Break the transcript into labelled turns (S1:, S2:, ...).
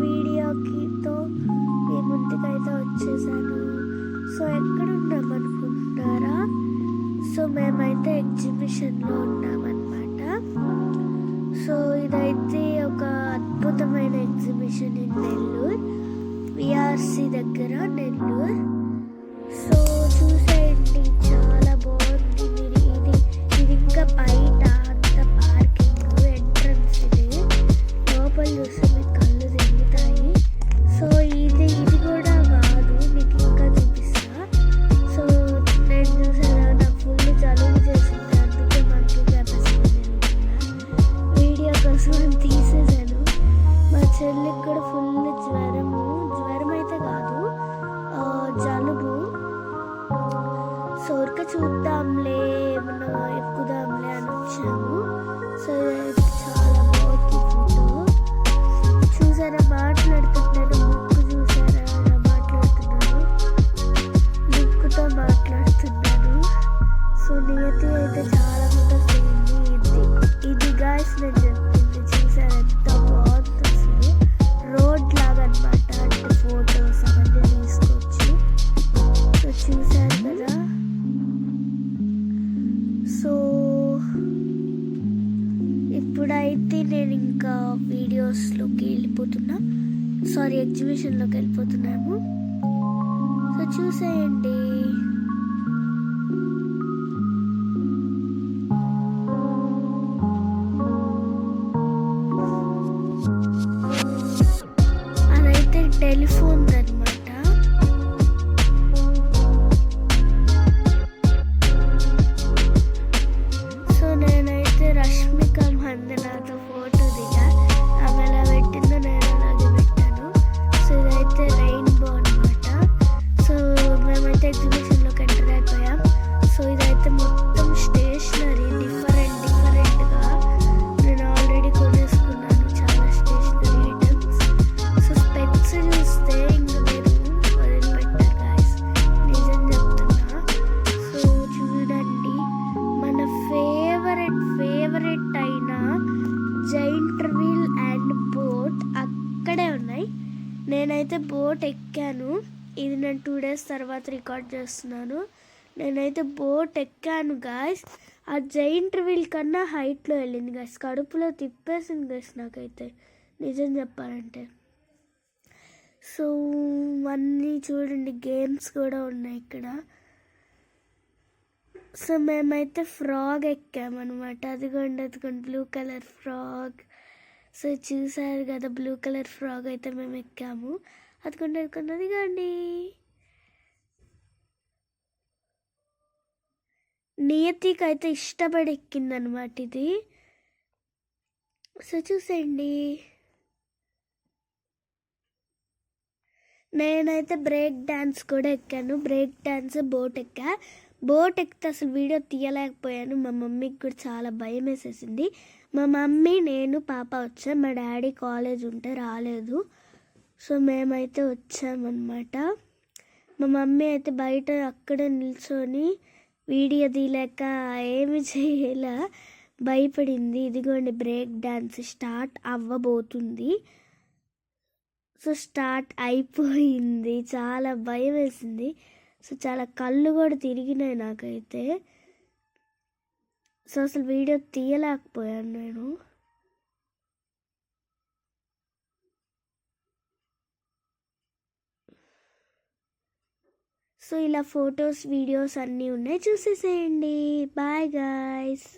S1: వీడియోకితో మీ ముందుకైతే వచ్చేసాను. సో ఎక్కడున్నాం అనుకుంటున్నారా? సో మేమైతే ఎగ్జిబిషన్లో ఉన్నామన్నమాట. సో ఇదైతే ఒక అద్భుతమైన ఎగ్జిబిషన్ ఇన్ నెల్లూరు, విఆర్సి దగ్గర నెల్లూరు. సో చూసేయండి, చాలా బాగుంది. ఇది ఇంకా బయట అంత పార్కింగ్ ఎంట్రన్స్, ఇది లోపల చూస్తే మీకు కళ్ళు తిరుగుతాయి. సో ఇది కూడా కాదు, మీకు ఇంకా చూపిస్తా. సో నేను చూసాను, నాకు ఫుల్ జలుబు చేసింది, అందుకే మనకి కెపాసిటీ వీడియో కోసం తీసేసాను. మా చెల్లికి కూడా ఫుల్ జ్వరం అయితే కాదు, జలుబు. సో ఊరికే చూద్దాంలే, ఏమన్నా ఎక్కుదాంలే అని వచ్చాము. సో చాలా బాగుంది ఫోటో. చూసారా, మాట్లాడుతున్నాను, బుక్ చూసారా, మాట్లాడుతున్నాను, బుక్తో మాట్లాడుతున్నాను. సో నియతి అయితే చాలా ఫోటోస్ దిగింది. ఇది గాయస్ నేను చెప్పింది, చూసారా ఎంత బాగుంది అసలు. రోడ్ లాగా అనమాట, అంటే ఫోటోస్ అవన్నీ తీసుకోవచ్చు. సో చూసారు కదా. సో ఇప్పుడైతే నేను ఇంకా వీడియోస్లోకి వెళ్ళిపోతున్నా, సారీ ఎగ్జిబిషన్లోకి వెళ్ళిపోతున్నాము. సో చూసేయండి. అదైతే టెలిఫోన్ అనమాట. సో నేనైతే రష్మిక మందనాతో ఫోటో దిగా, ఆమె ఎలా పెట్టిందో నేను అలాగే పెట్టాను. సో ఇదైతే రెయిన్బో అనమాట. సో మేమైతే ఎగ్జిబిషన్లోకి ఎంటర్ అయిపోయాం. సో ఇదైతే మొత్తం స్టేషనరీ, డిఫరెంట్గా నేను ఆల్రెడీ కొనేసుకున్నాను చాలా స్టేషనరీ ఐటమ్స్. సో స్పెక్స్ చూస్తే ఇంకా మీరు వదిలిపెట్టారు గాయస్, నిజం చెప్తున్నా. సో చూడండి, మన ఫేవరెట్ అయిన జైంట్ వీల్ అండ్ బోట్ అక్కడే ఉన్నాయి. నేనైతే బోట్ ఎక్కాను, ఇది నేను 2 days తర్వాత రికార్డ్ చేస్తున్నాను. నేనైతే బోట్ ఎక్కాను గాయస్. ఆ జైంట్ వీల్ కన్నా హైట్లో వెళ్ళింది గాయస్, కడుపులో తిప్పేసింది గాయస్ నాకైతే, నిజం చెప్పాలంటే. సో అన్నీ చూడండి, గేమ్స్ కూడా ఉన్నాయి ఇక్కడ. సో మేమైతే ఫ్రాగ్ ఎక్కామన్నమాట. అదిగోండి బ్లూ కలర్ ఫ్రాగ్. సో చూసారు కదా, బ్లూ కలర్ ఫ్రాగ్ అయితే మేము ఎక్కాము. అదిగోండి. నియతికి అయితే ఇష్టపడి ఎక్కిందనమాట ఇది. సో చూసేయండి. నేనైతే బ్రేక్ డ్యాన్స్ కూడా ఎక్కాను, బ్రేక్ డ్యాన్స్, బోట్ ఎక్కా. బోట్ ఎక్కితే అసలు వీడియో తీయలేకపోయాను, మా మమ్మీకి కూడా చాలా భయం వేసేసింది. మా మమ్మీ, నేను, పాప వచ్చాం, మా డాడీ కాలేజ్ ఉంటే రాలేదు. సో మేమైతే వచ్చామన్నమాట. మా మమ్మీ అయితే బయట అక్కడే నిల్చొని వీడియో తీయలేక ఏమి చేయలే, భయపడింది. ఇదిగోండి బ్రేక్ డ్యాన్స్ స్టార్ట్ అవ్వబోతుంది. సో స్టార్ట్ అయిపోయింది, చాలా భయం వేసింది. సో చాలా కళ్ళు కూడా తిరిగినాయి నాకైతే. సో అసలు వీడియో తీయలేకపోయాను నేను. సో ఇలా ఫొటోస్, వీడియోస్ అన్నీ ఉన్నాయి, చూసేసేయండి. Bye guys.